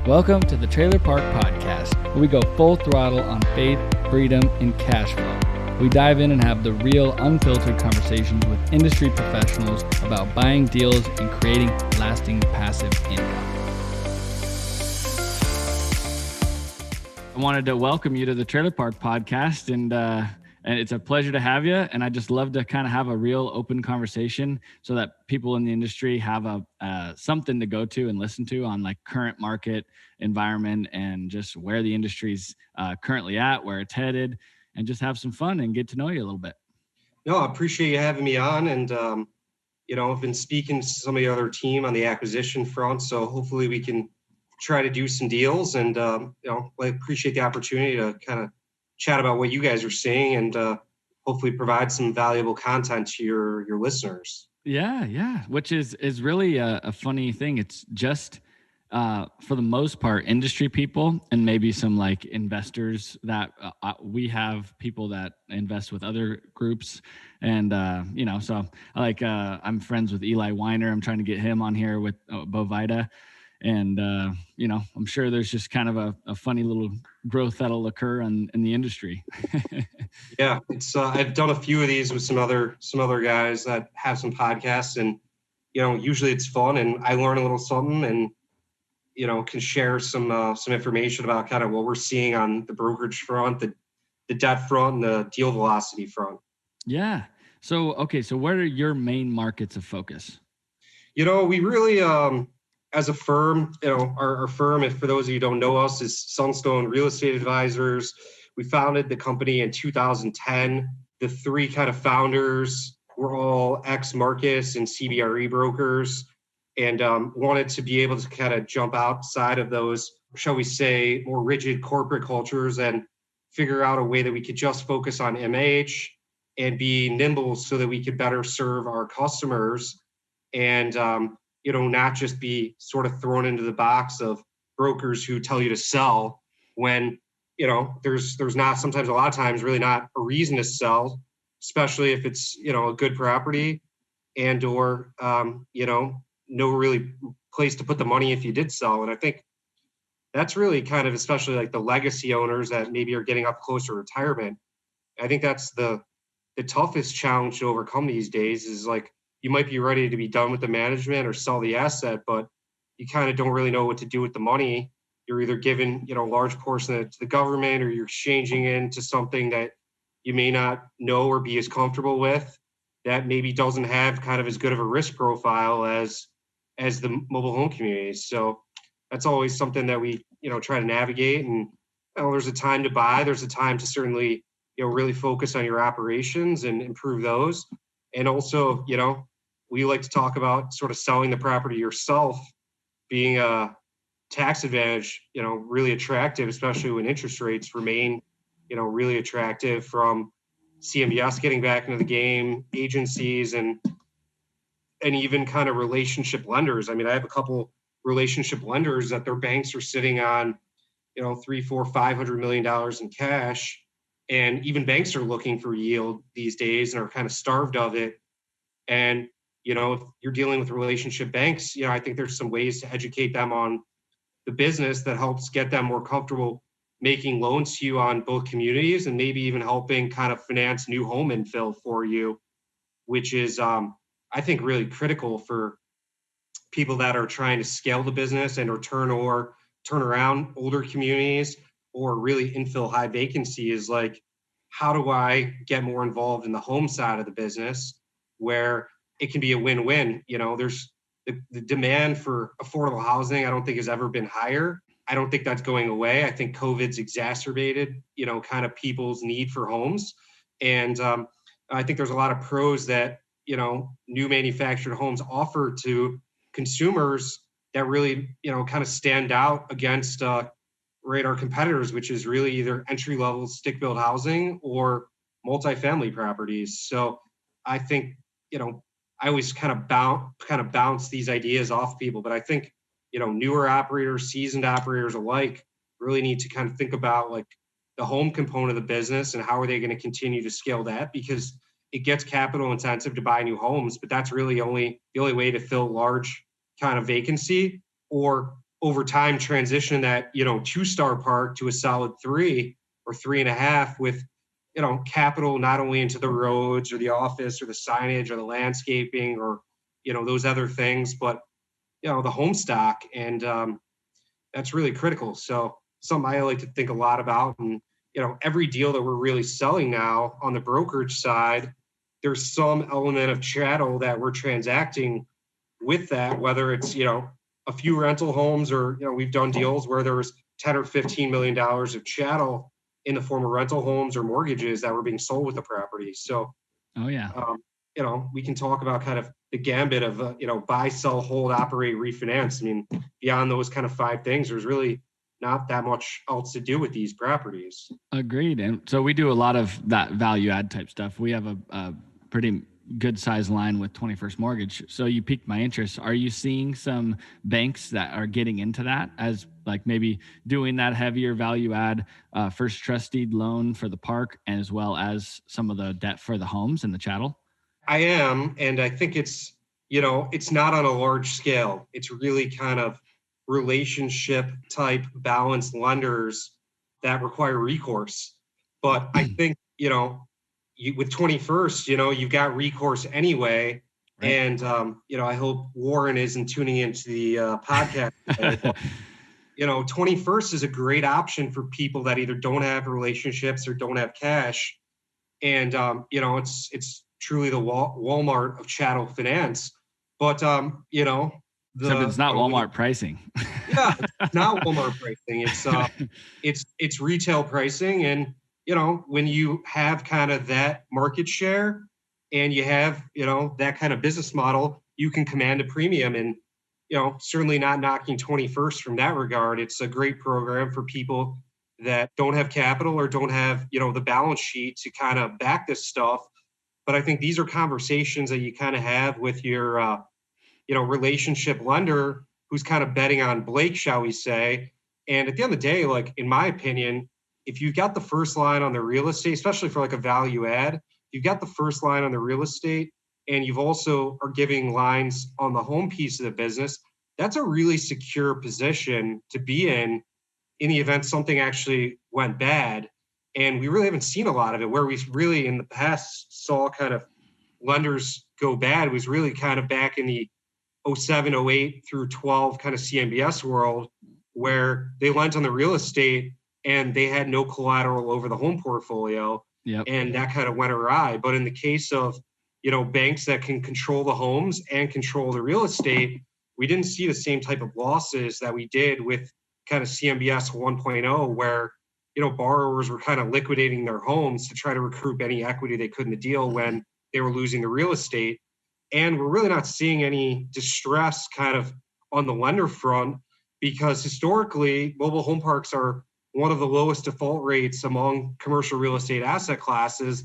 Welcome to the Trailer Park Podcast, where we go full throttle on faith, freedom, and cash flow. We dive in and have the real, unfiltered conversations with industry professionals about buying deals and creating lasting passive income. I wanted to welcome you to the Trailer Park Podcast, and it's a pleasure to have you. And I just love to kind of have a real open conversation so that people in the industry have something to go to and listen to on like current market environment and just where the industry's currently at, where it's headed, and just have some fun and get to know you a little bit. No, I appreciate you having me on. And, I've been speaking to some of the other team on the acquisition front. So hopefully we can try to do some deals. And, I appreciate the opportunity to kind of chat about what you guys are seeing and hopefully provide some valuable content to your listeners. Yeah. Which is really a funny thing. It's just for the most part, industry people and maybe some like investors that we have people that invest with other groups. And, so I'm friends with Eli Weiner. I'm trying to get him on here with Bovida. And, I'm sure there's just kind of a funny little growth that'll occur in the industry. Yeah, it's I've done a few of these with some other guys that have some podcasts, and, usually it's fun and I learn a little something and, can share some information about kind of what we're seeing on the brokerage front, the debt front, and the deal velocity front. Yeah. So what are your main markets of focus? We really, as a firm, our firm, if for those of you who don't know us, is Sunstone Real Estate Advisors. We founded the company in 2010. The three kind of founders were all ex-Marcus and CBRE brokers, and wanted to be able to kind of jump outside of those, shall we say, more rigid corporate cultures and figure out a way that we could just focus on MH and be nimble so that we could better serve our customers and, not just be sort of thrown into the box of brokers who tell you to sell when, there's not, sometimes a lot of times really not a reason to sell, especially if it's, a good property and or, no really place to put the money if you did sell. And I think that's really kind of, especially like the legacy owners that maybe are getting up close to retirement. I think that's the toughest challenge to overcome these days is like, you might be ready to be done with the management or sell the asset, but you kind of don't really know what to do with the money. You're either giving, a large portion of it to the government, or you're exchanging into something that you may not know or be as comfortable with, that maybe doesn't have kind of as good of a risk profile as the mobile home communities. So that's always something that we, try to navigate. And there's a time to buy. There's a time to certainly, really focus on your operations and improve those. And also, we like to talk about sort of selling the property yourself being a tax advantage, really attractive, especially when interest rates remain, really attractive, from CMBS getting back into the game, agencies, and even kind of relationship lenders. I mean, I have a couple relationship lenders that their banks are sitting on, $300, $400, $500 million in cash. And even banks are looking for yield these days and are kind of starved of it. And, if you're dealing with relationship banks, I think there's some ways to educate them on the business that helps get them more comfortable making loans to you on both communities and maybe even helping kind of finance new home infill for you, which is, I think, really critical for people that are trying to scale the business and or turn around older communities or really infill high vacancy. Is like, how do I get more involved in the home side of the business where it can be a win-win? There's the demand for affordable housing, I don't think has ever been higher. I don't think that's going away. I think COVID's exacerbated, kind of people's need for homes. And I think there's a lot of pros that, new manufactured homes offer to consumers that really, kind of stand out against our competitors, which is really either entry-level stick-built housing or multifamily properties. So I think, I always kind of bounce these ideas off people, but I think, newer operators, seasoned operators alike really need to kind of think about like the home component of the business and how are they going to continue to scale that, because it gets capital intensive to buy new homes, but that's really the only way to fill large kind of vacancy or over time transition that, 2-star park to a solid 3 or 3.5 with, capital not only into the roads or the office or the signage or the landscaping or, those other things, but, the home stock. And that's really critical. So something I like to think a lot about. And, every deal that we're really selling now on the brokerage side, there's some element of chattel that we're transacting with that, whether it's, a few rental homes or, we've done deals where there was 10 or $15 million of chattel in the form of rental homes or mortgages that were being sold with the property. So, Oh yeah. We can talk about kind of the gambit of, buy, sell, hold, operate, refinance. I mean, beyond those kind of 5 things, there's really not that much else to do with these properties. Agreed. And so we do a lot of that value add type stuff. We have a pretty good size line with 21st Mortgage. So you piqued my interest. Are you seeing some banks that are getting into that as like maybe doing that heavier value add first trust deed loan for the park, as well as some of the debt for the homes and the chattel? I am. And I think it's, it's not on a large scale. It's really kind of relationship type balanced lenders that require recourse. But I think, with 21st, you've got recourse anyway. Right. And, I hope Warren isn't tuning into the podcast. 21st is a great option for people that either don't have relationships or don't have cash. And, it's truly the Walmart of chattel finance. But, except it's not Walmart pricing. Yeah, it's not Walmart pricing. It's retail pricing. And, when you have kind of that market share and you have, that kind of business model, you can command a premium. And, certainly not knocking 21st from that regard. It's a great program for people that don't have capital or don't have, the balance sheet to kind of back this stuff. But I think these are conversations that you kind of have with your, relationship lender who's kind of betting on Blake, shall we say. And at the end of the day, like, in my opinion, if you've got the first line on the real estate, especially for like a value add, you've got the first line on the real estate and you've also are giving lines on the home piece of the business, that's a really secure position to be in the event something actually went bad. And we really haven't seen a lot of it. Where we really in the past saw kind of lenders go bad was really kind of back in the 07, 08 through 12 kind of CMBS world, where they lent on the real estate and they had no collateral over the home portfolio. Yep. And that kind of went awry. But in the case of, banks that can control the homes and control the real estate, we didn't see the same type of losses that we did with kind of CMBS 1.0, where, borrowers were kind of liquidating their homes to try to recoup any equity they could in the deal when they were losing the real estate. And we're really not seeing any distress kind of on the lender front, because historically mobile home parks are one of the lowest default rates among commercial real estate asset classes.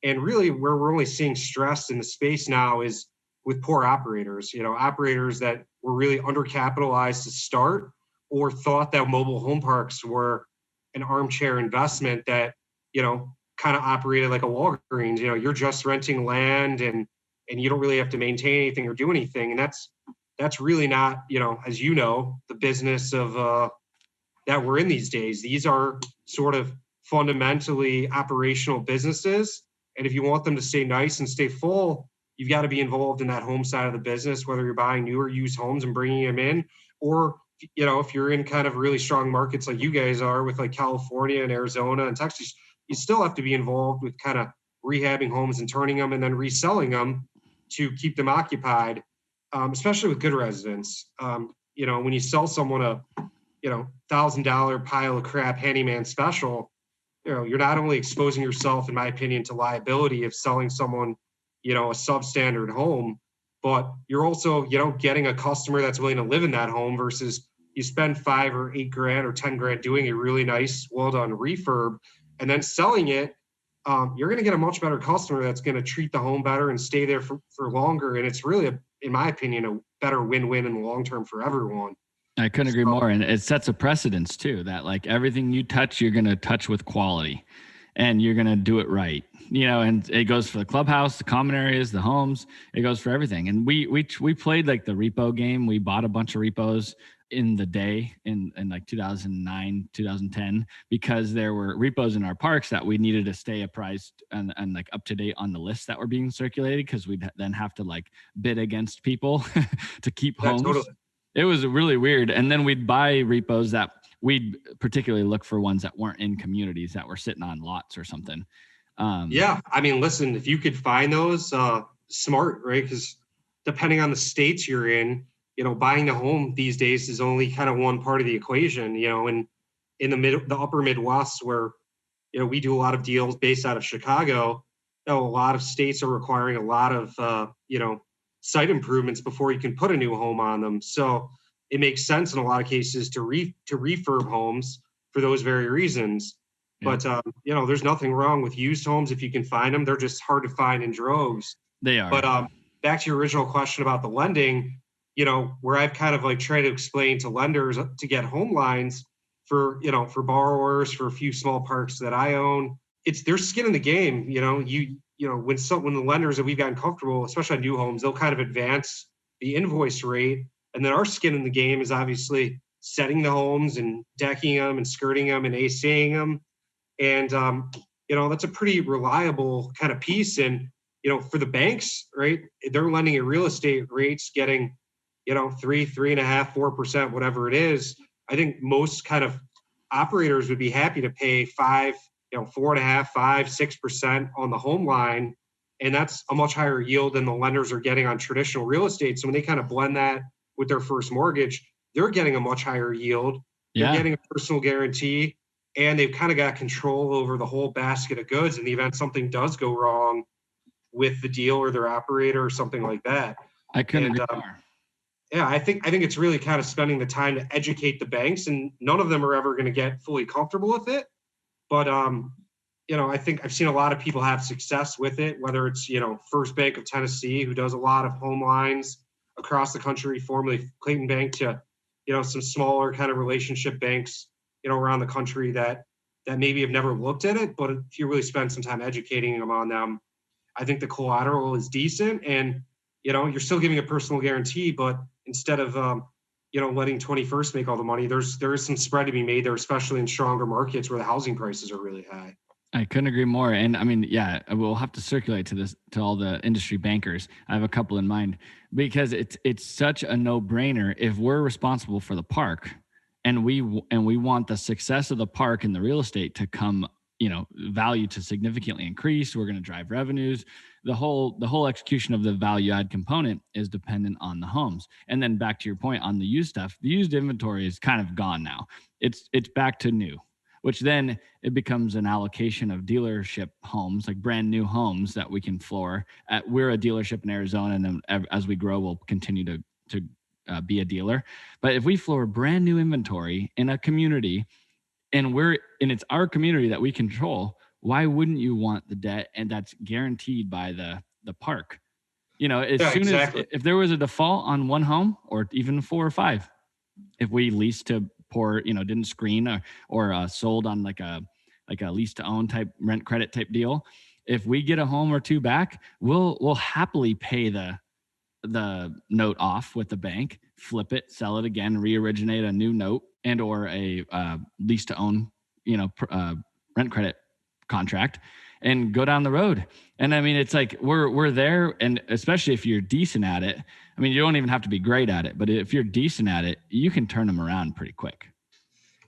And really where we're only seeing stress in the space now is with poor operators, operators that were really undercapitalized to start or thought that mobile home parks were an armchair investment that, kind of operated like a Walgreens. You're just renting land and you don't really have to maintain anything or do anything. And that's really not, as the business of that we're in these days. These are sort of fundamentally operational businesses. And if you want them to stay nice and stay full, you've got to be involved in that home side of the business, whether you're buying new or used homes and bringing them in, or, if you're in kind of really strong markets like you guys are with like California and Arizona and Texas, you still have to be involved with kind of rehabbing homes and turning them and then reselling them to keep them occupied, especially with good residents. When you sell someone a, $1,000 pile of crap handyman special, you're not only exposing yourself, in my opinion, to liability of selling someone, a substandard home, but you're also, getting a customer that's willing to live in that home versus you spend $5 or $8 grand or 10 grand doing a really nice, well done refurb and then selling it. You're going to get a much better customer that's going to treat the home better and stay there for longer. And it's really, in my opinion, a better win-win in the long term for everyone. I couldn't agree more. And it sets a precedence too, that like everything you touch, you're going to touch with quality and you're going to do it right. And it goes for the clubhouse, the common areas, the homes, it goes for everything. And we played like the repo game. We bought a bunch of repos in the day in like 2009, 2010, because there were repos in our parks that we needed to stay apprised and like up to date on the lists that were being circulated, because we'd then have to like bid against people to keep Yeah, homes. totally. It was really weird. And then we'd buy repos that we'd particularly look for ones that weren't in communities, that were sitting on lots or something. Yeah, I mean, listen, if you could find those, smart, right? Because depending on the states you're in, buying a home these days is only kind of one part of the equation. And in the upper Midwest, where we do a lot of deals based out of Chicago, a lot of states are requiring a lot of site improvements before you can put a new home on them. So it makes sense in a lot of cases to refurb homes for those very reasons. Yeah. But there's nothing wrong with used homes if you can find them. They're just hard to find in droves. They are. But back to your original question about the lending, where I've kind of like tried to explain to lenders to get home lines for borrowers for a few small parks that I own. It's their skin in the game. When the lenders that we've gotten comfortable, especially on new homes, they'll kind of advance the invoice rate, and then our skin in the game is obviously setting the homes and decking them and skirting them and ACing them. And, that's a pretty reliable kind of piece. And, for the banks, right, they're lending at real estate rates getting, 3.5%, 4%, whatever it is. I think most kind of operators would be happy to pay 5, 4.5%, 5%, 6% on the home line. And that's a much higher yield than the lenders are getting on traditional real estate. So when they kind of blend that with their first mortgage, they're getting a much higher yield. They're getting a personal guarantee. And they've kind of got control over the whole basket of goods in the event something does go wrong with the deal or their operator or something like that. I couldn't agree more. Yeah, I think it's really kind of spending the time to educate the banks, and none of them are ever going to get fully comfortable with it. But I think I've seen a lot of people have success with it, whether it's First Bank of Tennessee, who does a lot of home lines across the country, formerly Clayton Bank, to some smaller kind of relationship banks around the country that maybe have never looked at it. But if you really spend some time educating them on them, I think the collateral is decent, and you're still giving a personal guarantee, but instead of letting 21st make all the money, there is some spread to be made there, especially in stronger markets where the housing prices are really high. I couldn't agree more. And I mean, yeah, we'll have to circulate to all the industry bankers. I have a couple in mind, because it's such a no-brainer. If we're responsible for the park, and we want the success of the park and the real estate to come, value to significantly increase, we're going to drive revenues. The whole execution of the value add component is dependent on the homes. And then back to your point on the used stuff, the used inventory is kind of gone now. It's back to new, which then it becomes an allocation of dealership homes, like brand new homes that we can floor at. We're a dealership in Arizona, and then as we grow, we'll continue to be a dealer. But if we floor brand new inventory in a community, and it's our community that we control, why wouldn't you want the debt? And that's guaranteed by the park. If there was a default on one home, or even 4 or 5, if we leased to poor, didn't screen or sold on like a lease to own type rent credit type deal, if we get a home or 2 back, we'll happily pay the note off with the bank, flip it, sell it again, re-originate a new note and or a lease to own, rent credit contract, and go down the road. And I mean, it's like we're there, and especially if you're decent at it. I mean, you don't even have to be great at it, but if you're decent at it, you can turn them around pretty quick.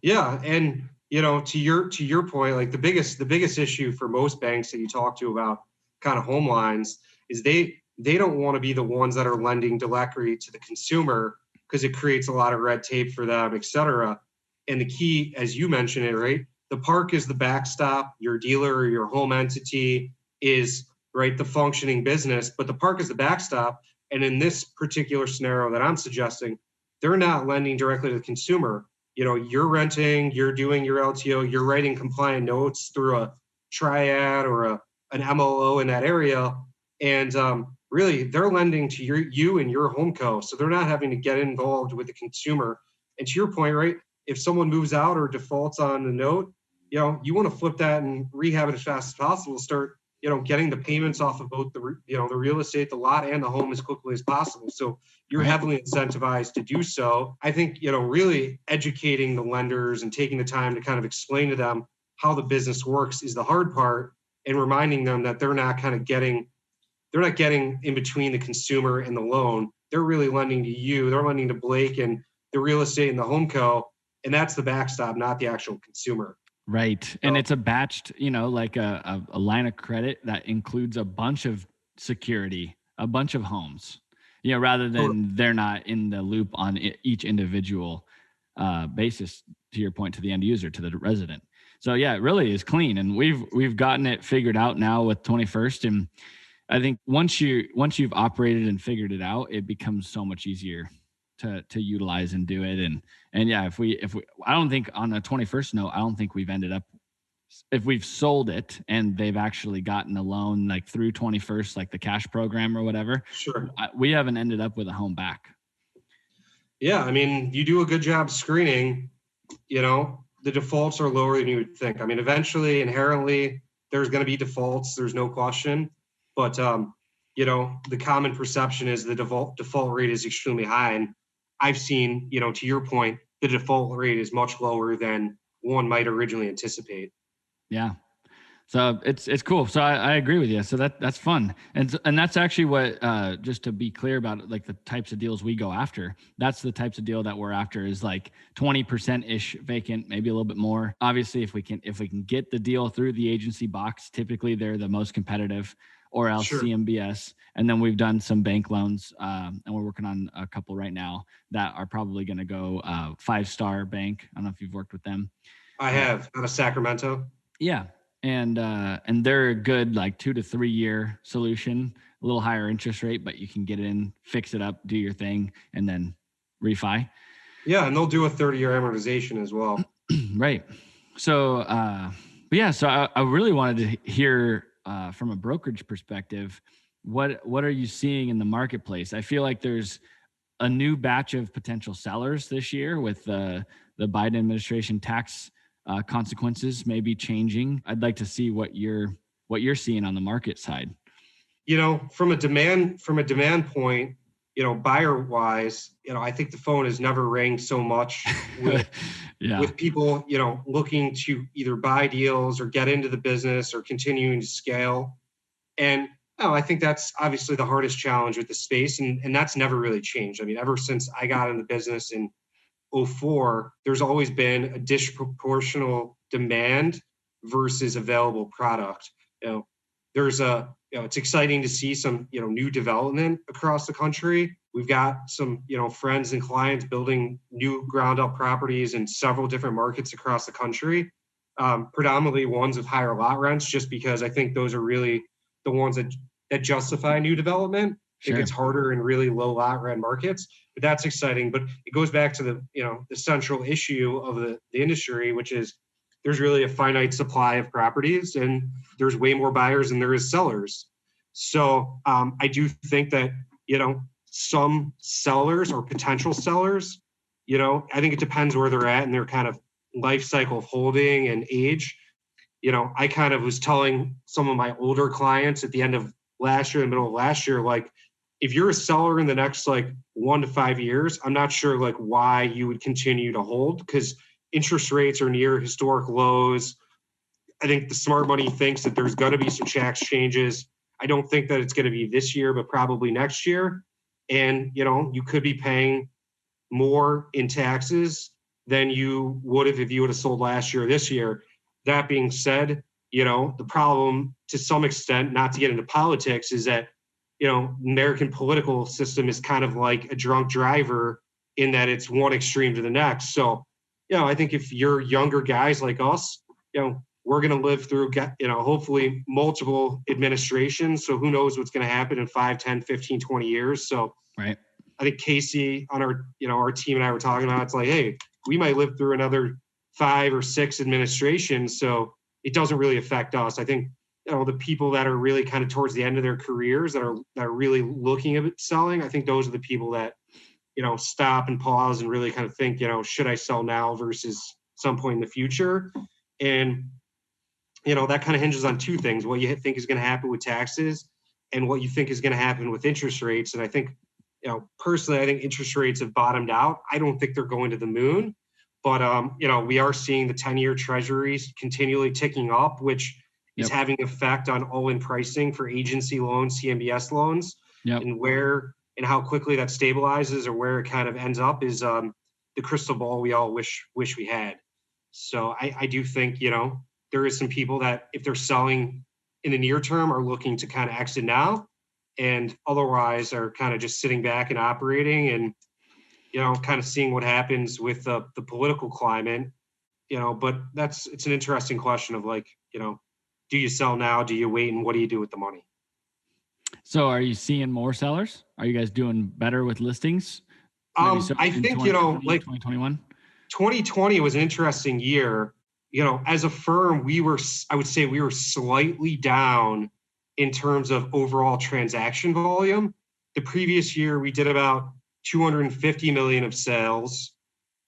Yeah, and to your point, like the biggest issue for most banks that you talk to about kind of home lines is they don't want to be the ones that are lending directly to the consumer, because it creates a lot of red tape for them, et cetera. And the key, as you mentioned it, right, the park is the backstop. Your dealer or your home entity is, right, the functioning business, but the park is the backstop. And in this particular scenario that I'm suggesting, they're not lending directly to the consumer. You're renting, you're doing your LTO, you're writing compliant notes through a triad or an MLO in that area. And really, they're lending to you and your home co. So they're not having to get involved with the consumer. And to your point, right, if someone moves out or defaults on the note, you want to flip that and rehab it as fast as possible, start getting the payments off of both the real estate, the lot, and the home as quickly as possible. So you're heavily incentivized to do so. I think, really educating the lenders and taking the time to kind of explain to them how the business works is the hard part, and reminding them that they're not getting in between the consumer and the loan. They're really lending to you. They're lending to Blake and the real estate and the home co. And that's the backstop, not the actual consumer. Right. And it's a batched, like a line of credit that includes a bunch of security, a bunch of homes, rather than they're not in the loop on each individual basis, to your point, to the end user, to the resident. So yeah, it really is clean. And we've gotten it figured out now with 21st. And I think once you've operated and figured it out, it becomes so much easier to utilize and do it. And yeah, if we, I don't think on a 21st note, I don't think we've ended up, if we've sold it and they've actually gotten a loan like through 21st, like the cash program or whatever. Sure. We haven't ended up with a home back. Yeah. I mean, you do a good job screening, the defaults are lower than you would think. I mean, eventually, inherently, there's going to be defaults. There's no question. But, the common perception is the default rate is extremely high. And I've seen, to your point, the default rate is much lower than one might originally anticipate. Yeah. So it's cool. So I agree with you. So that's fun. And that's actually what, just to be clear about it, like the types of deals we go after, that's the types of deal that we're after is like 20% ish vacant, maybe a little bit more. Obviously, if we can get the deal through the agency box, typically they're the most competitive, or else sure. CMBS. And then we've done some bank loans, and we're working on a couple right now that are probably going to go 5-star bank. I don't know if you've worked with them. I have, out of Sacramento. Yeah. And they're a good like 2 to 3 year solution, a little higher interest rate, but you can get in, fix it up, do your thing, and then refi. Yeah. And they'll do a 30-year amortization as well. Right. So, but yeah, so I really wanted to hear from a brokerage perspective, what are you seeing in the marketplace? I feel like there's a new batch of potential sellers this year with the Biden administration tax consequences may be changing. I'd like to see what you're seeing on the market side. From a demand point, buyer wise, I think the phone has never rang so much with with people, looking to either buy deals or get into the business or continuing to scale. And I think that's obviously the hardest challenge with the space. And that's never really changed. I mean, ever since I got in the business in 2004, there's always been a disproportional demand versus available product. It's exciting to see some, new development across the country. We've got some, friends and clients building new ground up properties in several different markets across the country, predominantly ones with higher lot rents, just because I think those are really the ones that justify new development. Sure. It gets harder in really low lot rent markets, but that's exciting. But it goes back to the central issue of the industry, which is there's really a finite supply of properties and there's way more buyers than there is sellers. So I do think that, some sellers or potential sellers, I think it depends where they're at in their kind of life cycle of holding and age. I kind of was telling some of my older clients at the end of last year, in the middle of last year, like, if you're a seller in the next 1 to 5 years, I'm not sure why you would continue to hold, because interest rates are near historic lows. I think the smart money thinks that there's going to be some tax changes. I don't think that it's going to be this year, but probably next year. And, you could be paying more in taxes than you would have if you would have sold last year or this year. That being said, the problem to some extent, not to get into politics, is that, American political system is kind of like a drunk driver in that it's one extreme to the next. So, I think if you're younger guys like us, we're going to live through, hopefully multiple administrations. So who knows what's going to happen in 5, 10, 15, 20 years. So right. I think Casey on our team and I were talking about, it's like, hey, we might live through another 5 or 6 administrations. So it doesn't really affect us. I think, the people that are really kind of towards the end of their careers that are really looking at selling, I think those are the people that, stop and pause and really kind of think, should I sell now versus some point in the future? And that kind of hinges on two things: what you think is going to happen with taxes and what you think is going to happen with interest rates. And I think, personally, I think interest rates have bottomed out. I don't think they're going to the moon, but we are seeing the 10-year treasuries continually ticking up, which is Yep. having effect on all-in pricing for agency loans, CMBS loans, Yep. and where and how quickly that stabilizes or where it kind of ends up is the crystal ball we all wish we had. So I do think, there is some people that if they're selling in the near term are looking to kind of exit now, and otherwise are kind of just sitting back and operating and, kind of seeing what happens with the political climate, but it's an interesting question of like, do you sell now? Do you wait? And what do you do with the money? So are you seeing more sellers? Are you guys doing better with listings? I think, like 2021. 2020 was an interesting year. As a firm, I would say we were slightly down in terms of overall transaction volume. The previous year, we did about 250 million of sales.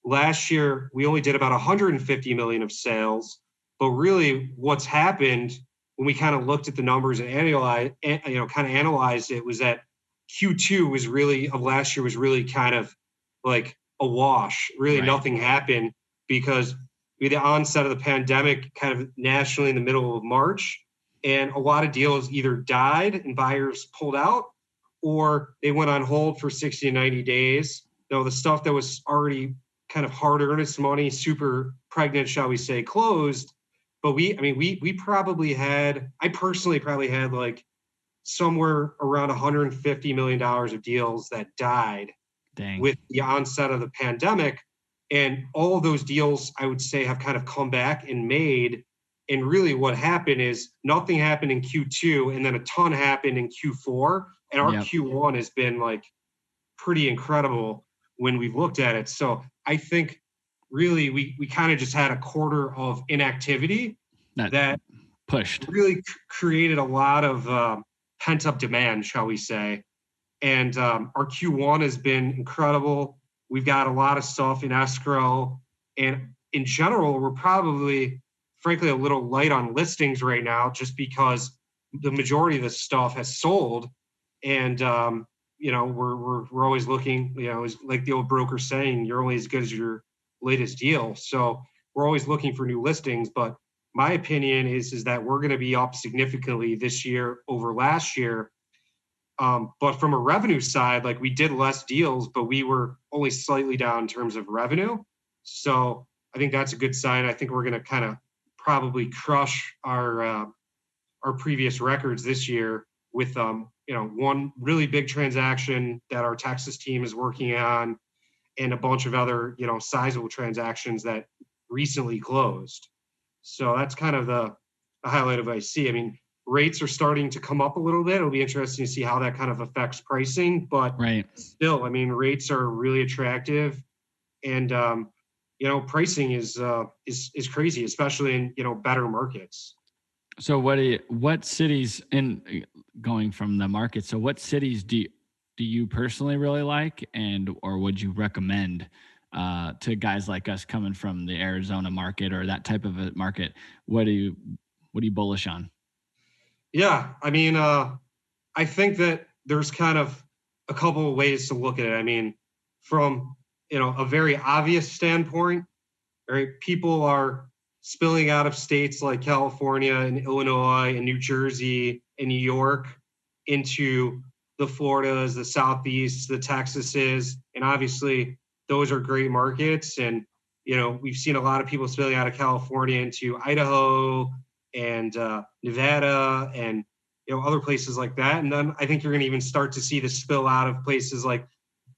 Last year, we only did about 150 million of sales. But really, what's happened when we kind of looked at the numbers and analyzed it was that Q2 of last year was really kind of like a wash. Really, Right. Nothing happened because we had the onset of the pandemic kind of nationally in the middle of March, and a lot of deals either died and buyers pulled out, or they went on hold for 60 to 90 days. The stuff that was already kind of hard earnest money, super pregnant, shall we say, closed. But we I personally probably had like somewhere around $150 million of deals that died. Dang. With the onset of the pandemic. And all of those deals, I would say, have kind of come back and made. And really what happened is nothing happened in Q2 and then a ton happened in Q4. And our Q1 has been like pretty incredible when we've looked at it. So I think really we kind of just had a quarter of inactivity that pushed, really created a lot of pent up demand, shall we say. And our Q1 has been incredible. We've got a lot of stuff in escrow. And in general, we're probably, frankly, a little light on listings right now just because the majority of this stuff has sold. And, we're always looking, it's like the old broker saying, you're only as good as your latest deal. So we're always looking for new listings. But my opinion is that we're going to be up significantly this year over last year. But from a revenue side, like we did less deals, but we were only slightly down in terms of revenue. So I think that's a good sign. I think we're going to kind of probably crush our previous records this year with one really big transaction that our Texas team is working on, and a bunch of other sizable transactions that recently closed. So that's kind of the highlight of what I see. I mean, rates are starting to come up a little bit. It'll be interesting to see how that kind of affects pricing, but still, I mean, rates are really attractive, and pricing is crazy, especially in better markets. So what cities, in going from the market, so what cities do you personally really like, or would you recommend to guys like us coming from the Arizona market or that type of a market? What are you bullish on? Yeah, I mean, I think that there's kind of a couple of ways to look at it. I mean, from a very obvious standpoint, right? People are spilling out of states like California and Illinois and New Jersey and New York into the Floridas, the Southeast, the Texases, and obviously those are great markets. And we've seen a lot of people spilling out of California into Idaho and Nevada and other places like that. And then I think you're going to even start to see the spill out of places like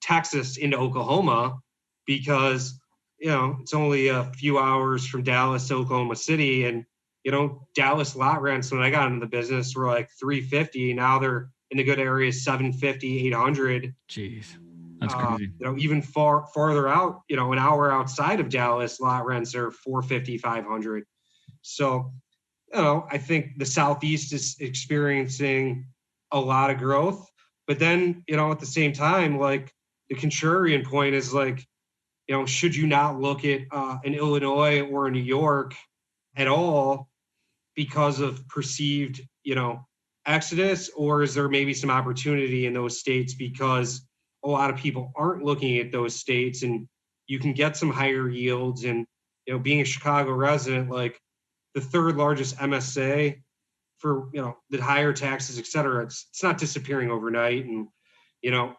Texas into Oklahoma, because it's only a few hours from Dallas to Oklahoma City, and Dallas lot rents when I got into the business were like $350. Now they're in the good areas $750, $800. Jeez, that's crazy. Even farther out, an hour outside of Dallas, lot rents are $450, $500. So I think the Southeast is experiencing a lot of growth, but then at the same time, like the contrarian point is like, should you not look at an Illinois or a New York at all because of perceived, exodus, or is there maybe some opportunity in those states because a lot of people aren't looking at those states and you can get some higher yields? And, being a Chicago resident, like the third largest MSA for, the higher taxes, et cetera, it's not disappearing overnight. And,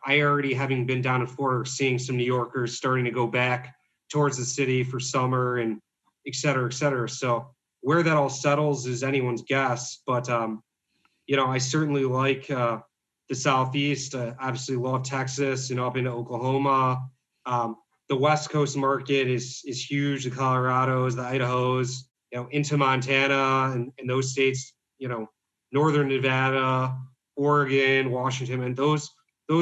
I already, having been down in Florida, seeing some New Yorkers starting to go back towards the city for summer and et cetera, et cetera. So where that all settles is anyone's guess. But, I certainly like the Southeast. Obviously love Texas and up into Oklahoma. The West Coast market is huge. The Colorados, the Idahos, into Montana and those states, Northern Nevada, Oregon, Washington, and those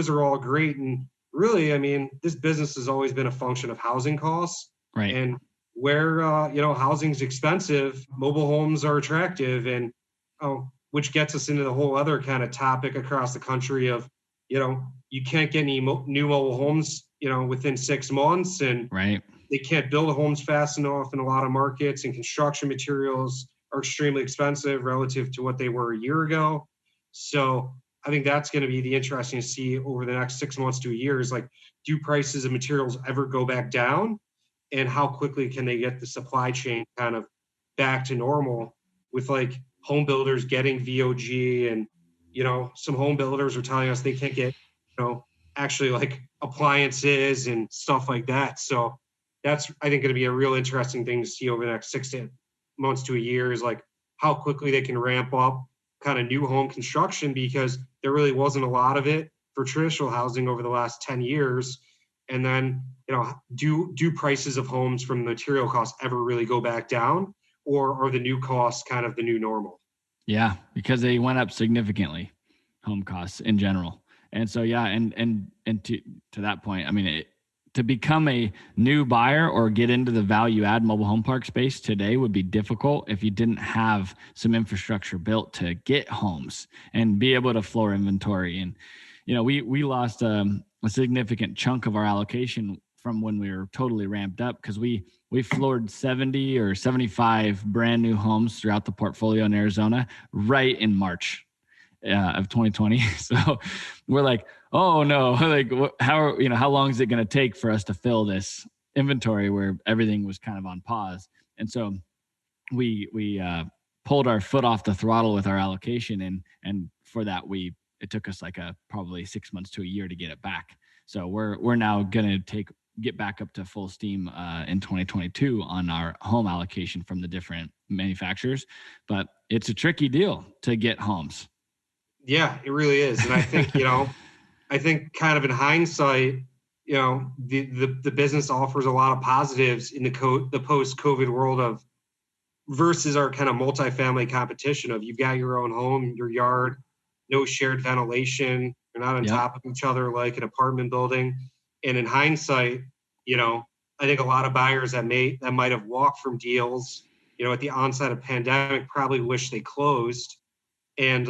are all great. And really, I mean, this business has always been a function of housing costs. Right. And where, housing's expensive, mobile homes are attractive. And, which gets us into the whole other kind of topic across the country of, you can't get any new mobile homes, within 6 months. And right. They can't build homes fast enough in a lot of markets, and construction materials are extremely expensive relative to what they were a year ago. So I think that's going to be the interesting to see over the next 6 months to a year is like, do prices of materials ever go back down? And how quickly can they get the supply chain kind of back to normal with like home builders getting VOG, and, some home builders are telling us they can't get, actually like appliances and stuff like that. So that's, I think, going to be a real interesting thing to see over the next 6 months to a year is like how quickly they can ramp up kind of new home construction, because there really wasn't a lot of it for traditional housing over the last 10 years. And then, do prices of homes from material costs ever really go back down, or are the new costs kind of the new normal? Yeah, because they went up significantly, home costs in general. And so, yeah, and to that point, I mean, to become a new buyer or get into the value add mobile home park space today would be difficult if you didn't have some infrastructure built to get homes and be able to floor inventory. And, we lost a significant chunk of our allocation from when we were totally ramped up, because we floored 70 or 75 brand new homes throughout the portfolio in Arizona right in March of 2020. So we're like, oh no, like how long is it going to take for us to fill this inventory where everything was kind of on pause? And so we pulled our foot off the throttle with our allocation, and for that it took us like probably 6 months to a year to get it back. So we're now going to get back up to full steam in 2022 on our home allocation from the different manufacturers. But it's a tricky deal to get homes. Yeah, it really is. And I think, I think kind of in hindsight, the business offers a lot of positives in the post-COVID world of versus our kind of multifamily competition of you've got your own home, your yard, no shared ventilation. You're not on top of each other like an apartment building. And in hindsight, I think a lot of buyers that might have walked from deals, at the onset of pandemic probably wish they closed. And,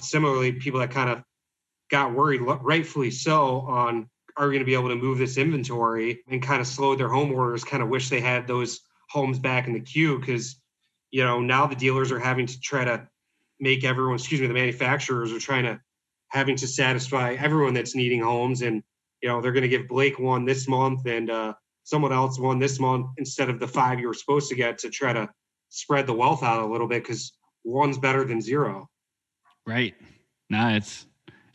similarly, people that kind of got worried, rightfully so, on are we going to be able to move this inventory, and kind of slowed their home orders, kind of wish they had those homes back in the queue, because, now the dealers are having to try to make everyone, the manufacturers are having to satisfy everyone that's needing homes. And, they're going to give Blake one this month and someone else one this month instead of the 5 you were supposed to get, to try to spread the wealth out a little bit, because one's better than zero. Right. No, it's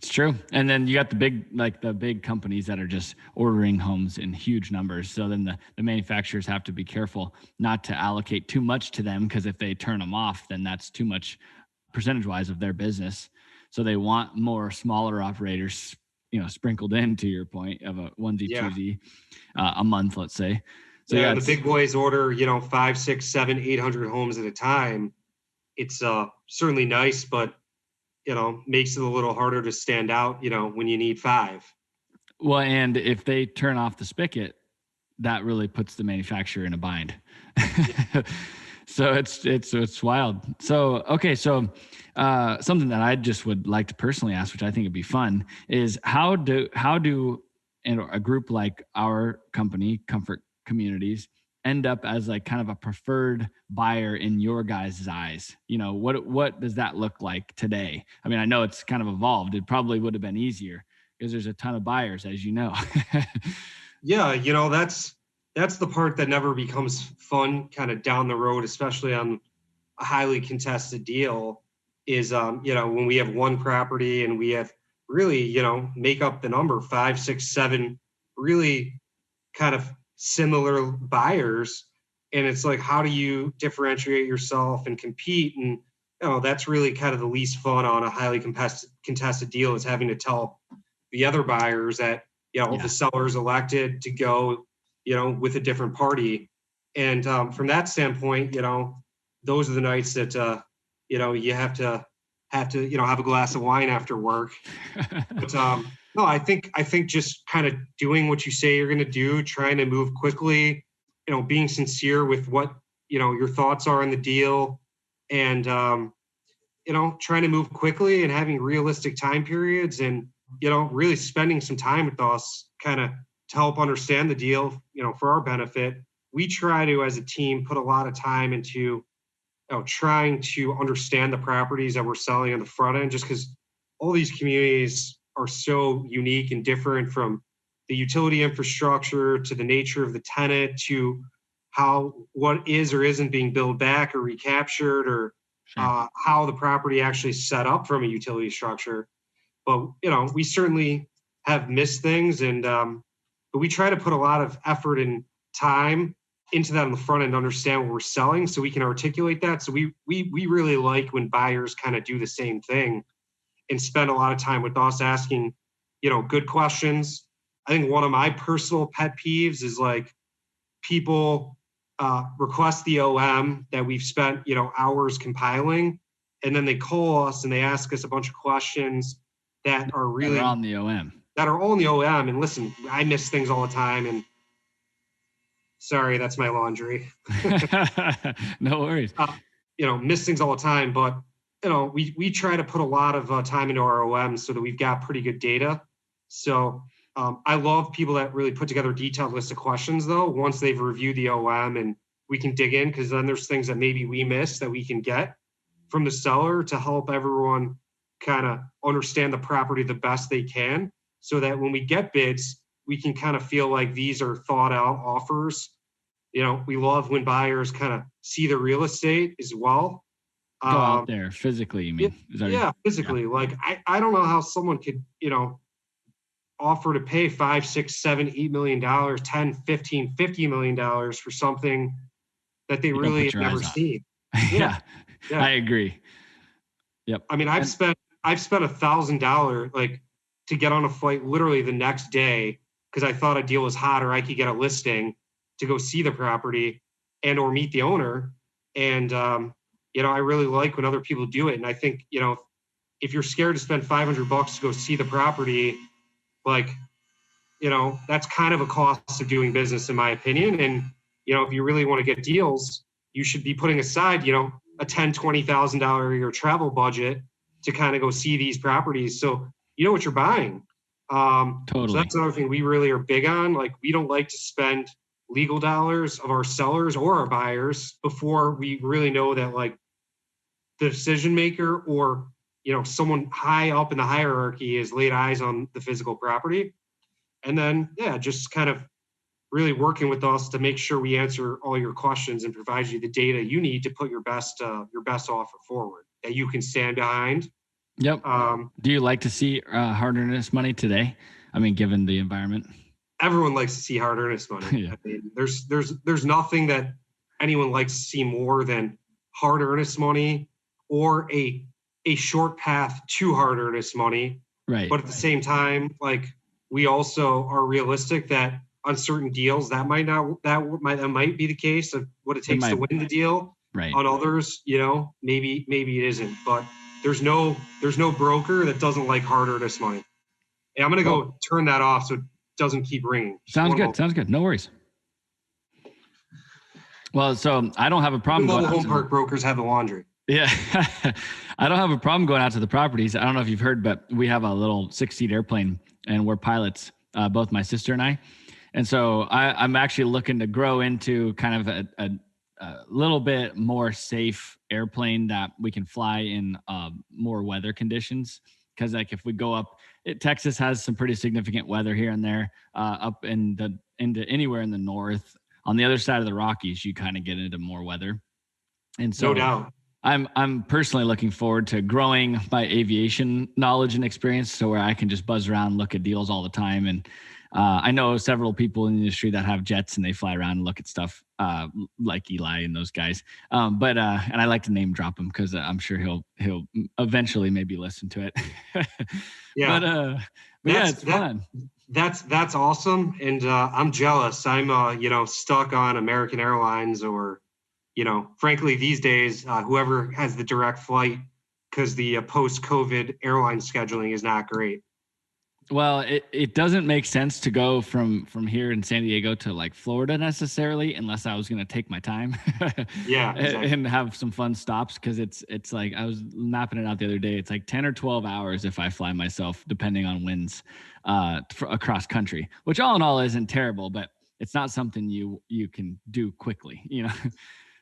true. And then you got the big companies that are just ordering homes in huge numbers. So then the manufacturers have to be careful not to allocate too much to them, because if they turn them off, then that's too much percentage wise of their business. So they want more smaller operators, sprinkled in, to your point, of a onesie, twosie a month, let's say. So the big boys order, 5, 6, 7, 800 homes at a time. It's certainly nice, but makes it a little harder to stand out, when you need 5. Well, and if they turn off the spigot, that really puts the manufacturer in a bind. So it's wild. So, okay. So, something that I just would like to personally ask, which I think would be fun, is how do a group like our company, Comfort Communities, end up as like kind of a preferred buyer in your guys' eyes? You know, what does that look like today? I mean, I know it's kind of evolved. It probably would have been easier because there's a ton of buyers, as you know. Yeah, that's the part that never becomes fun kind of down the road, especially on a highly contested deal, is when we have one property and we have really, make up the number 5, 6, 7 really kind of similar buyers. And it's like, how do you differentiate yourself and compete? And that's really kind of the least fun on a highly contested deal, is having to tell the other buyers that the seller's elected to go with a different party. And from that standpoint, those are the nights that you have to have a glass of wine after work. But no, I think just kind of doing what you say you're going to do, trying to move quickly, being sincere with what your thoughts are on the deal, and trying to move quickly and having realistic time periods, and really spending some time with us kind of to help understand the deal, for our benefit. We try to, as a team, put a lot of time into trying to understand the properties that we're selling on the front end, just because all these communities are so unique and different, from the utility infrastructure to the nature of the tenant to what is or isn't being billed back or recaptured, or how the property actually set up from a utility structure. But we certainly have missed things, and but we try to put a lot of effort and time into that on the front end to understand what we're selling, so we can articulate that. So we really like when buyers kind of do the same thing and spend a lot of time with us asking, good questions. I think one of my personal pet peeves is like people request the OM that we've spent, hours compiling, and then they call us and they ask us a bunch of questions that are really on the OM. That are all in the OM. And listen, I miss things all the time, and sorry, that's my laundry. No worries. Miss things all the time, but we try to put a lot of time into our OM so that we've got pretty good data. So I love people that really put together a detailed list of questions, though, once they've reviewed the OM, and we can dig in, because then there's things that maybe we miss that we can get from the seller to help everyone kind of understand the property the best they can, so that when we get bids, we can kind of feel like these are thought out offers. We love when buyers kind of see the real estate as well. Go out there physically, you mean? Physically. Yeah. Like, I don't know how someone could, offer to pay $5, $6, $7, $8 million, $10, $15, $50 million for something that they really have never seen. Yeah, I agree. Yep. I mean, I've spent $1,000 like to get on a flight literally the next day, because I thought a deal was hot or I could get a listing, to go see the property and or meet the owner. And I really like when other people do it. And I think, if you're scared to spend $500 to go see the property, like, that's kind of a cost of doing business, in my opinion. And, if you really want to get deals, you should be putting aside, a $10,000, $20,000 a year travel budget to kind of go see these properties, so you know what you're buying. Totally. So that's another thing we really are big on. Like, we don't like to spend legal dollars of our sellers or our buyers before we really know that, like, the decision maker or someone high up in the hierarchy has laid eyes on the physical property. And then just kind of really working with us to make sure we answer all your questions and provide you the data you need to put your best offer forward that you can stand behind. Yep. Do you like to see hard earnest money today? I mean, given the environment. Everyone likes to see hard earnest money. Yeah. I mean, there's nothing that anyone likes to see more than hard earnest money, or a short path to hard earnest money. Right. But at the same time, like, we also are realistic that on certain deals that might be the case of what it takes to win the deal. Right. On others, maybe it isn't. But there's no broker that doesn't like hard earnest money. And I'm gonna go turn that off so it doesn't keep ringing. Sounds good. No worries. Well, so I don't have a problem. All the home park brokers have the laundry. Yeah. I don't have a problem going out to the properties. I don't know if you've heard, but we have a little 6-seat airplane, and we're pilots, both my sister and I. And so I'm actually looking to grow into kind of a little bit more safe airplane that we can fly in more weather conditions. Because like if we go up, Texas has some pretty significant weather here and there. Up into anywhere in the north, on the other side of the Rockies, you kind of get into more weather. And No so doubt. I'm personally looking forward to growing my aviation knowledge and experience, so where I can just buzz around, look at deals all the time. And I know several people in the industry that have jets and they fly around and look at stuff like Eli and those guys. And I like to name drop him because I'm sure he'll eventually maybe listen to it. Yeah. But yeah, it's fun. That's awesome. And I'm jealous. I'm stuck on American Airlines or, frankly, these days, whoever has the direct flight, because the post-COVID airline scheduling is not great. Well, it doesn't make sense to go from here in San Diego to like Florida necessarily, unless I was going to take my time Yeah, exactly. and have some fun stops. Because it's like I was mapping it out the other day. It's like 10 or 12 hours if I fly myself, depending on winds across country, which all in all isn't terrible, but it's not something you can do quickly,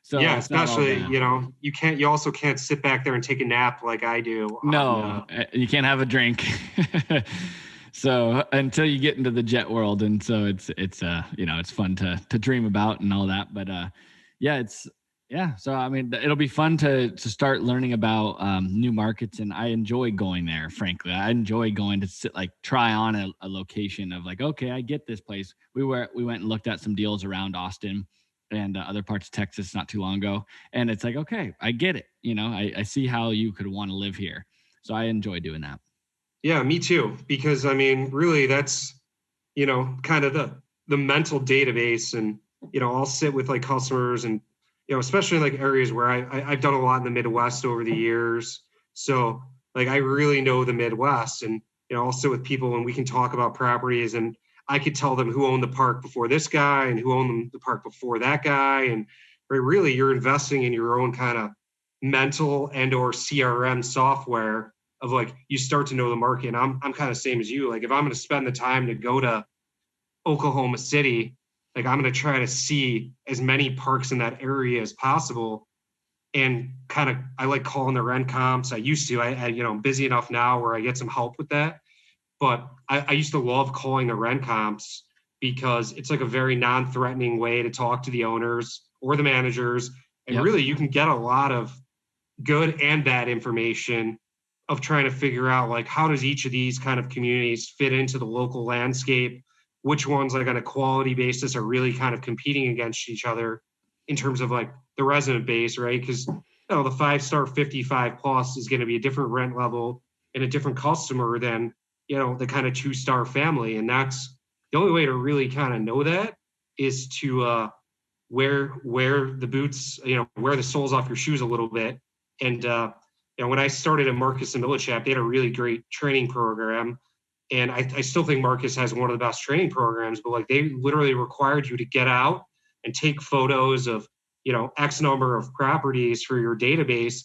So yeah, it's not all especially, bad. you also can't sit back there and take a nap like I do. No, you can't have a drink. So until you get into the jet world, and so it's fun to dream about and all that. But So I mean, it'll be fun to start learning about new markets, and I enjoy going there. Frankly, I enjoy going to try on a location of like, okay, I get this place. We went and looked at some deals around Austin and other parts of Texas not too long ago, and it's like, okay, I get it. I see how you could want to live here, so I enjoy doing that. Yeah, me too. Because I mean, really, that's kind of the mental database, and I'll sit with like customers, and especially in like areas where I've done a lot in the Midwest over the years. So like I really know the Midwest, and I'll sit with people and we can talk about properties, and I could tell them who owned the park before this guy and who owned the park before that guy, and really you're investing in your own kind of mental and or CRM software of like you start to know the market. And I'm kind of same as you. Like if I'm going to spend the time to go to Oklahoma City, like I'm going to try to see as many parks in that area as possible. And kind of I like calling the rent comps. I used to. I'm busy enough now where I get some help with that. But I used to love calling the rent comps because it's like a very non-threatening way to talk to the owners or the managers. And Yep. really you can get a lot of good and bad information of trying to figure out like how does each of these kind of communities fit into the local landscape, which ones like on a quality basis are really kind of competing against each other in terms of like the resident base, right? Because the 5-star 55 plus is going to be a different rent level and a different customer than the kind of 2-star family. And that's the only way to really kind of know that is to wear the boots, wear the soles off your shoes a little bit. And when I started at Marcus Millichap, they had a really great training program. And I still think Marcus has one of the best training programs, but like they literally required you to get out and take photos of, X number of properties for your database.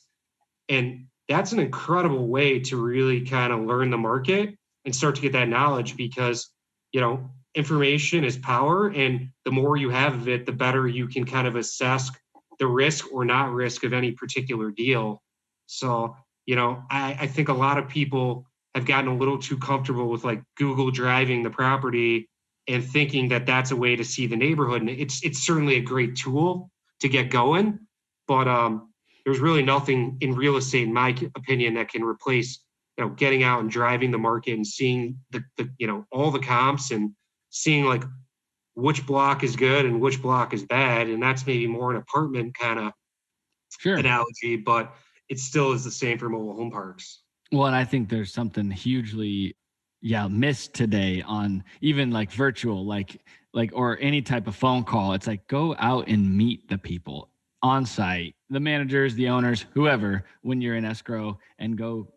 And that's an incredible way to really kind of learn the market and start to get that knowledge because, information is power. And the more you have of it, the better you can kind of assess the risk or not risk of any particular deal. So, I think a lot of people have gotten a little too comfortable with like Google driving the property and thinking that that's a way to see the neighborhood. And it's certainly a great tool to get going, but there's really nothing in real estate, in my opinion, that can replace, getting out and driving the market and seeing the all the comps and seeing like which block is good and which block is bad. And that's maybe more an apartment kind of Sure. analogy, but it still is the same for mobile home parks. Well, and I think there's something hugely, missed today on even like virtual, like or any type of phone call. It's like go out and meet the people on site, the managers, the owners, whoever, when you're in escrow, and go,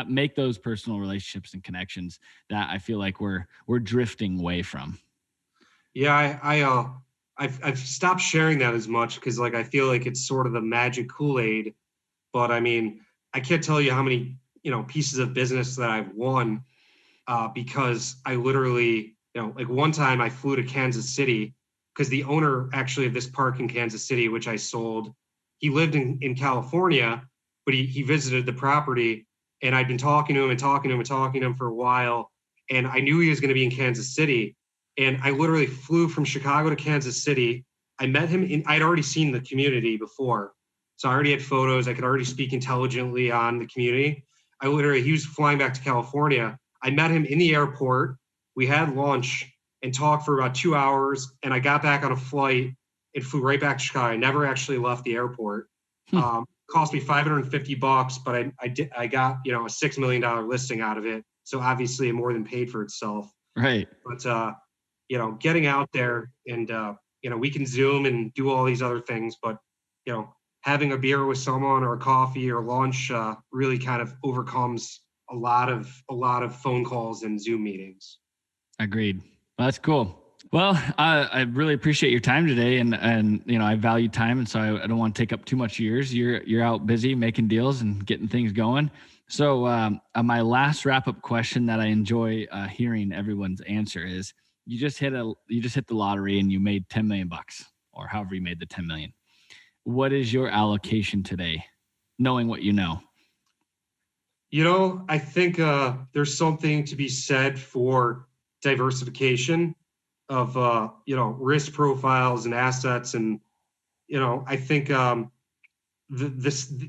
make those personal relationships and connections that I feel like we're drifting away from. Yeah, I've stopped sharing that as much because like I feel like it's sort of the magic Kool-Aid. But I mean, I can't tell you how many pieces of business that I've won because I literally like one time I flew to Kansas City because the owner actually of this park in Kansas City, which I sold, he lived in California, but he visited the property, and I'd been talking to him for a while. And I knew he was going to be in Kansas City. And I literally flew from Chicago to Kansas City. I met him I'd already seen the community before. So I already had photos. I could already speak intelligently on the community. He was flying back to California. I met him in the airport. We had lunch and talked for about 2 hours. And I got back on a flight and flew right back to Chicago. I never actually left the airport. Cost me $550, but I got, a $6 million listing out of it. So obviously it more than paid for itself. Right. But, getting out there and, we can Zoom and do all these other things, but, having a beer with someone or a coffee or lunch really kind of overcomes a lot of phone calls and Zoom meetings. Agreed. Well, that's cool. Well, I really appreciate your time today, and I value time, and so I don't want to take up too much of yours. You're out busy making deals and getting things going. So my last wrap up question that I enjoy hearing everyone's answer is: you just hit the lottery and you made $10 million, or however you made the 10 million. What is your allocation today, knowing what you know? I think there's something to be said for diversification of risk profiles and assets, and I think the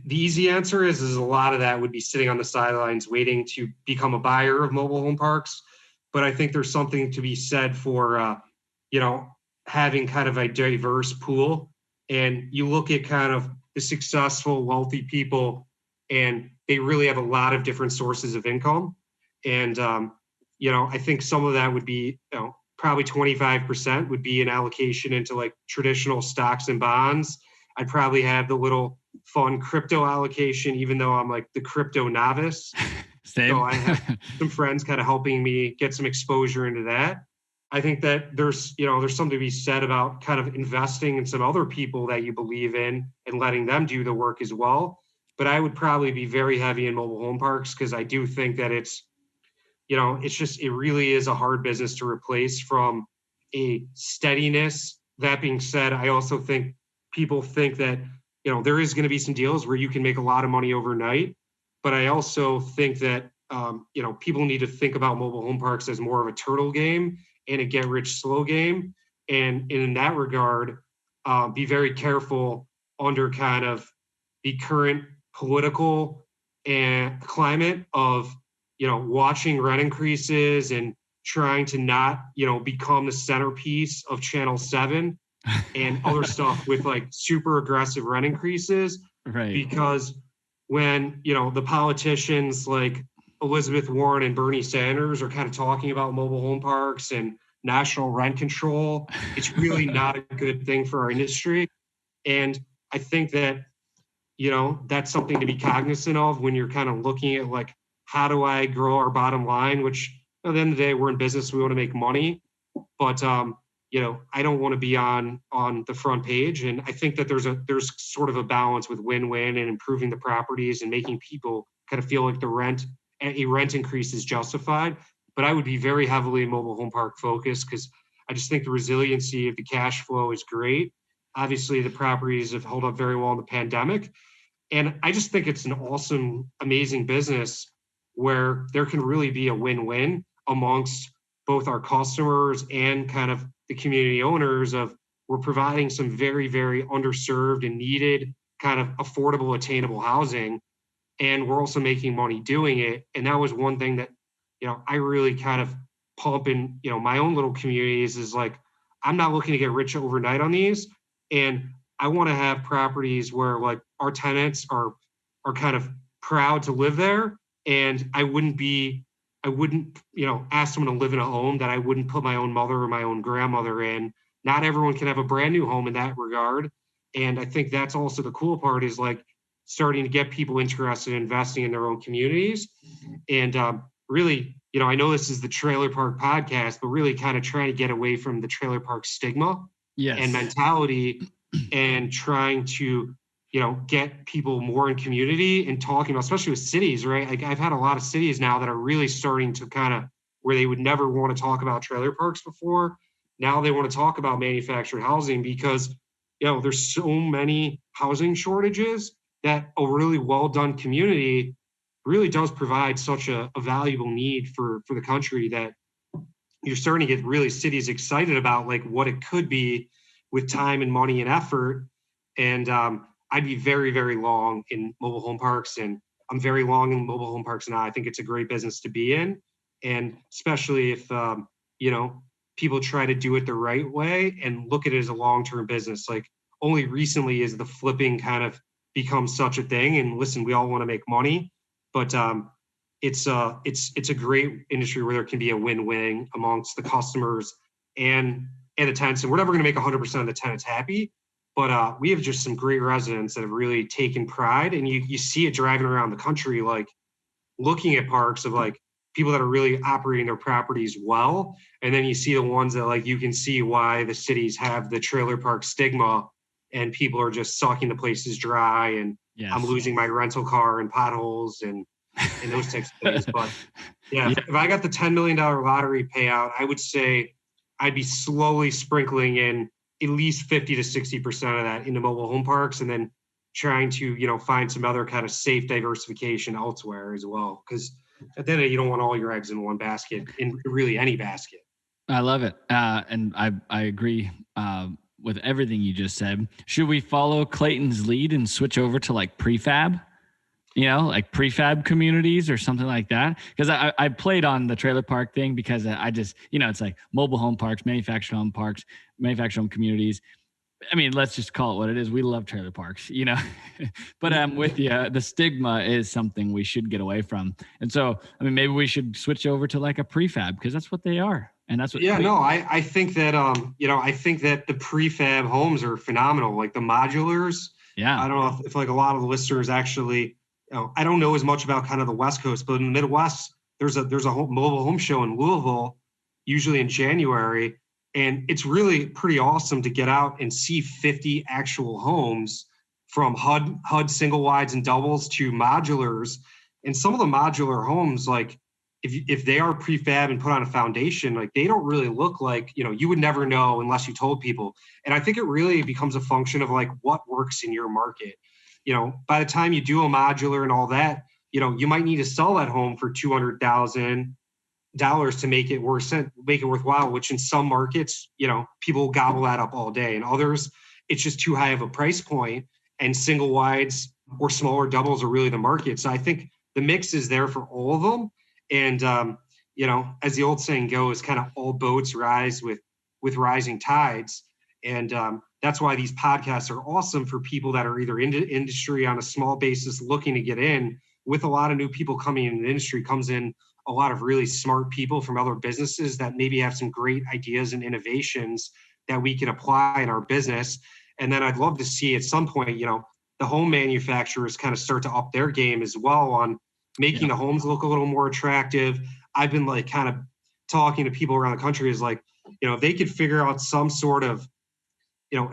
easy answer is a lot of that would be sitting on the sidelines waiting to become a buyer of mobile home parks. But I think there's something to be said for having kind of a diverse pool, and you look at kind of the successful, wealthy people, and they really have a lot of different sources of income. And I think some of that would be probably 25% would be an allocation into like traditional stocks and bonds. I'd probably have the little fun crypto allocation, even though I'm like the crypto novice. Same. So I have some friends kind of helping me get some exposure into that. I think that there's something to be said about kind of investing in some other people that you believe in and letting them do the work as well. But I would probably be very heavy in mobile home parks because I do think that it really is a hard business to replace from a steadiness. That being said, I also think people think that, there is going to be some deals where you can make a lot of money overnight. But I also think that, people need to think about mobile home parks as more of a turtle game and a get rich slow game. And in that regard, be very careful under kind of the current political and climate of, watching rent increases and trying to not, become the centerpiece of Channel 7 and other stuff with like super aggressive rent increases. Right. Because when, the politicians like Elizabeth Warren and Bernie Sanders are kind of talking about mobile home parks and national rent control, it's really not a good thing for our industry. And I think that, that's something to be cognizant of when you're kind of looking at like, how do I grow our bottom line? Which at the end of the day, we're in business, we want to make money, but I don't want to be on the front page. And I think that there's sort of a balance with win-win and improving the properties and making people kind of feel like a rent increase is justified. But I would be very heavily mobile home park focused because I just think the resiliency of the cash flow is great. Obviously, the properties have held up very well in the pandemic. And I just think it's an awesome, amazing business where there can really be a win-win amongst both our customers and kind of the community owners of we're providing some very, very underserved and needed kind of affordable, attainable housing. And we're also making money doing it. And that was one thing that, I really kind of pump in, my own little communities is like, I'm not looking to get rich overnight on these. And I want to have properties where like our tenants are kind of proud to live there. And I wouldn't, ask someone to live in a home that I wouldn't put my own mother or my own grandmother in. Not everyone can have a brand new home in that regard. And I think that's also the cool part is like starting to get people interested in investing in their own communities. And really, I know this is the Trailer Park podcast, but really kind of trying to get away from the trailer park stigma and mentality and trying to, get people more in community and talking about, especially with cities, right? Like I've had a lot of cities now that are really starting to kind of where they would never want to talk about trailer parks before. Now they want to talk about manufactured housing because, there's so many housing shortages that a really well done community really does provide such a valuable need for the country that you're starting to get really cities excited about like what it could be with time and money and effort. And I'd be very, very long in mobile home parks, and I'm very long in mobile home parks now. I think it's a great business to be in. And especially if, people try to do it the right way and look at it as a long-term business. Like only recently is the flipping kind of become such a thing. And listen, we all want to make money, but it's a great industry where there can be a win-win amongst the customers and the tenants. And we're never going to make 100% of the tenants happy, but we have just some great residents that have really taken pride, and you see it driving around the country, like looking at parks of like people that are really operating their properties well. And then you see the ones that like, you can see why the cities have the trailer park stigma and people are just sucking the places dry. And yes. I'm losing my rental car and potholes and those types of things. But yeah, if I got the $10 million lottery payout, I would say I'd be slowly sprinkling in at least 50 to 60% of that into mobile home parks, and then trying to, find some other kind of safe diversification elsewhere as well. Because at the end of the day, you don't want all your eggs in one basket, in really any basket. I love it. And I agree with everything you just said. Should we follow Clayton's lead and switch over to like prefab? Like prefab communities or something like that. Because I played on the trailer park thing because I just, it's like mobile home parks, manufactured home communities. I mean, let's just call it what it is. We love trailer parks, but I'm with you. The stigma is something we should get away from. And so, maybe we should switch over to like a prefab because that's what they are. And that's what. Yeah, no, I think that, I think that the prefab homes are phenomenal. Like the modulars. Yeah. I don't know if like a lot of the listeners actually, I don't know as much about kind of the West Coast, but in the Midwest, there's a mobile home show in Louisville, usually in January. And it's really pretty awesome to get out and see 50 actual homes from HUD single wides and doubles to modulars. And some of the modular homes, like if they are prefab and put on a foundation, like they don't really look like, you would never know unless you told people. And I think it really becomes a function of like what works in your market. By the time you do a modular and all that, you might need to sell that home for $200,000 to make it worthwhile, which in some markets, people gobble that up all day. And others, it's just too high of a price point, and single wides or smaller doubles are really the market. So I think the mix is there for all of them. And, as the old saying goes, kind of all boats rise with rising tides. And that's why these podcasts are awesome for people that are either into industry on a small basis looking to get in. With a lot of new people coming in the industry comes in a lot of really smart people from other businesses that maybe have some great ideas and innovations that we can apply in our business. And then I'd love to see at some point, the home manufacturers kind of start to up their game as well on making the homes look a little more attractive. I've been like kind of talking to people around the country is like, if they could figure out some sort of,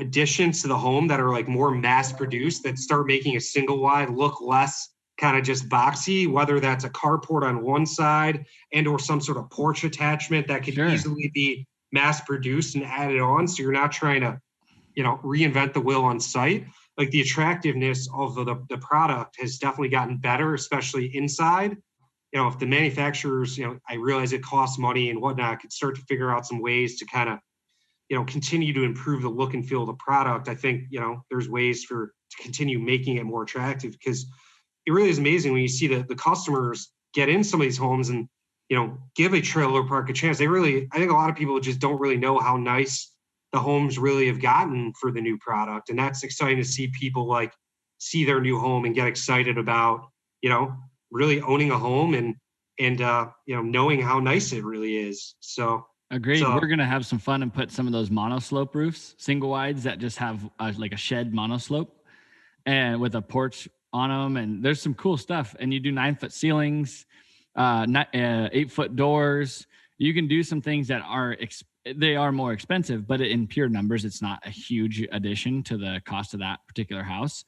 additions to the home that are like more mass produced, that start making a single wide look less kind of just boxy, whether that's a carport on one side and or some sort of porch attachment that could easily be mass produced and added on. So you're not trying to, reinvent the wheel on site. Like the attractiveness of the product has definitely gotten better, especially inside. If the manufacturers, I realize it costs money and whatnot, could start to figure out some ways to kind of, continue to improve the look and feel of the product. I think, there's ways to continue making it more attractive, because it really is amazing when you see the customers get in some of these homes and, give a trailer park a chance. I think a lot of people just don't really know how nice the homes really have gotten for the new product. And that's exciting to see people like see their new home and get excited about, really owning a home and knowing how nice it really is. So agreed. We're going to have some fun and put some of those monoslope roofs, single wides that just have like a shed monoslope and with a porch on them. And there's some cool stuff. And you do 9-foot ceilings, 8-foot doors. You can do some things that they are more expensive, but in pure numbers, it's not a huge addition to the cost of that particular house.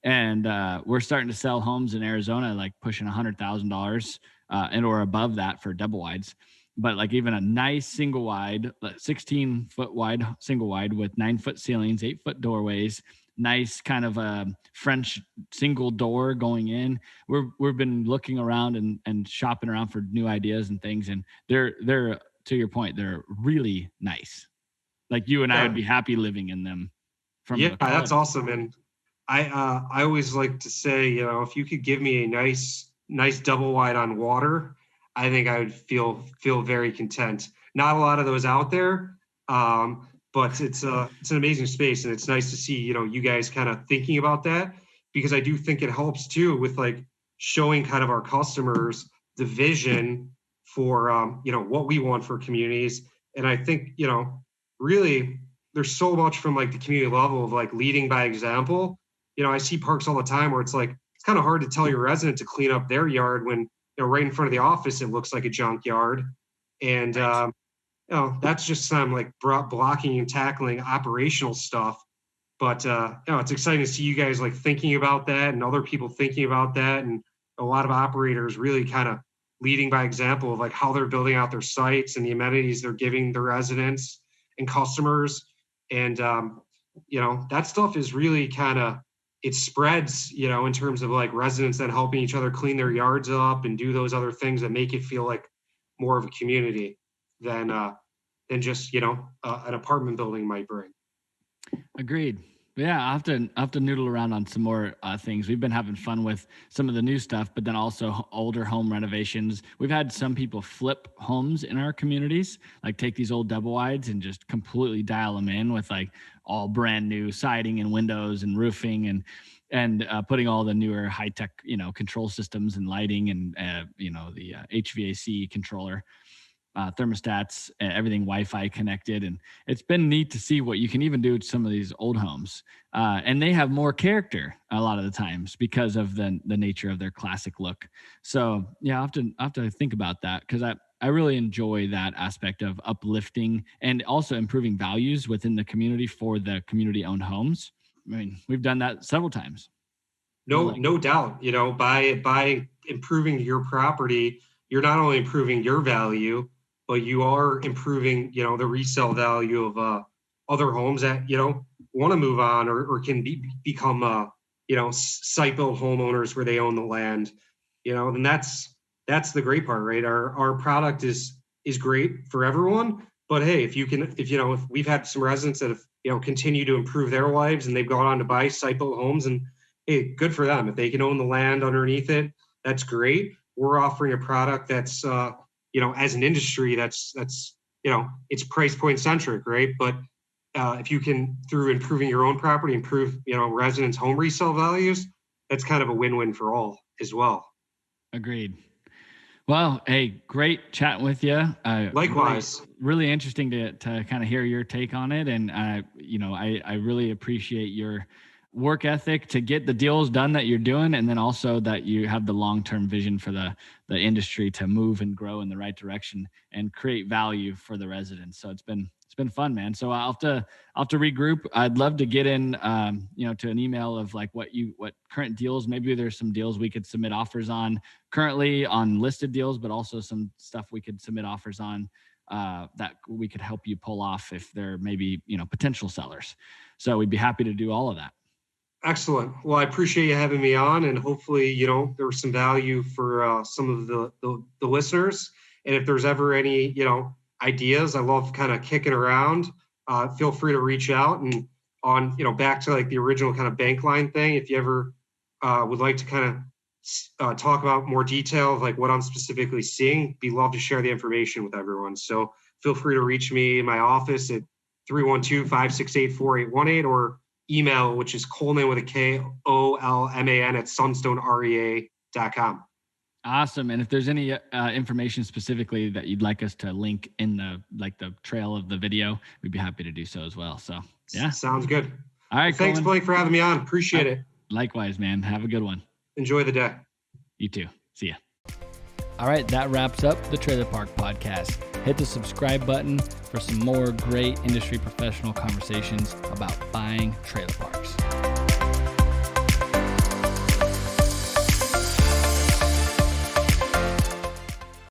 And we're starting to sell homes in Arizona, like pushing $100,000 and or above that for double wides. but like even a nice single wide, 16-foot wide single wide with 9-foot ceilings, 8-foot doorways, nice kind of a French single door going in. We've been looking around and shopping around for new ideas and things, and they're to your point, they're really nice. Like you and I would be happy living in them. That's awesome. And I always like to say, you know, if you could give me a nice double wide on water, I think I would feel very content. Not a lot of those out there, but it's an amazing space, and it's nice to see, you know, you guys kind of thinking about that, because I do think it helps too with like showing kind of our customers the vision for you know, what we want for communities. And I think, you know, really there's so much from like the community level of like leading by example. You know, I see parks all the time where it's like, it's kind of hard to tell your resident to clean up their yard when, you know, right in front of the office, it looks like a junkyard. And, you know, that's just some like blocking and tackling operational stuff. But, you know, it's exciting to see you guys like thinking about that and other people thinking about that. And a lot of operators really kind of leading by example of like how they're building out their sites and the amenities they're giving their residents and customers. And, you know, that stuff is really kind of, it spreads, you know, in terms of like residents then helping each other clean their yards up and do those other things that make it feel like more of a community than just, you know, an apartment building might bring. Agreed. Yeah, I have to noodle around on some more things. We've been having fun with some of the new stuff, but then also older home renovations. We've had some people flip homes in our communities, like take these old double wides and just completely dial them in with like all brand new siding and windows and roofing and putting all the newer high tech, you know, control systems and lighting and you know, the HVAC controller. Thermostats, everything Wi-Fi connected. And it's been neat to see what you can even do to some of these old homes. And they have more character a lot of the times because of the nature of their classic look. So yeah, I have to think about that, because I really enjoy that aspect of uplifting and also improving values within the community for the community owned homes. I mean, we've done that several times. No doubt, you know, by improving your property, you're not only improving your value, but you are improving, you know, the resale value of other homes that, you know, want to move on or can become, you know, site built homeowners where they own the land, you know, and that's the great part, right? Our product is great for everyone, but hey, if we've had some residents that have, you know, continued to improve their lives and they've gone on to buy site built homes, and hey, good for them. If they can own the land underneath it, that's great. We're offering a product that's, you know, as an industry, that's, you know, it's price point centric, right? But if you can, through improving your own property, improve, you know, residents' home resale values, that's kind of a win-win for all as well. Agreed. Well, hey, great chatting with you. Likewise. Really interesting to kind of hear your take on it. And, you know, I really appreciate your work ethic to get the deals done that you're doing, and then also that you have the long-term vision for the industry to move and grow in the right direction and create value for the residents. So it's been fun, man. So I'll have to regroup. I'd love to get in, you know, to an email of like what current deals, maybe there's some deals we could submit offers on currently on listed deals, but also some stuff we could submit offers on that we could help you pull off if they're maybe, you know, potential sellers. So we'd be happy to do all of that. Excellent. Well, I appreciate you having me on, and hopefully, you know, there was some value for some of the listeners. And if there's ever any, you know, ideas, I love kind of kicking around. Feel free to reach out. And on, you know, back to like the original kind of bank line thing, if you ever would like to kind of talk about more detail of like what I'm specifically seeing, be love to share the information with everyone. So feel free to reach me in my office at 312-568-4818 or email, which is Kolman with a KOLMAN at sunstonerea.com. Awesome. And if there's any information specifically that you'd like us to link in the trail of the video, we'd be happy to do so as well. So yeah. Sounds good. All right. Thanks, Kolman. Blake, for having me on. Appreciate it. Likewise, man. Have a good one. Enjoy the day. You too. See ya. All right. That wraps up the Trailer Park Podcast. Hit the subscribe button for some more great industry professional conversations about buying trailer parks.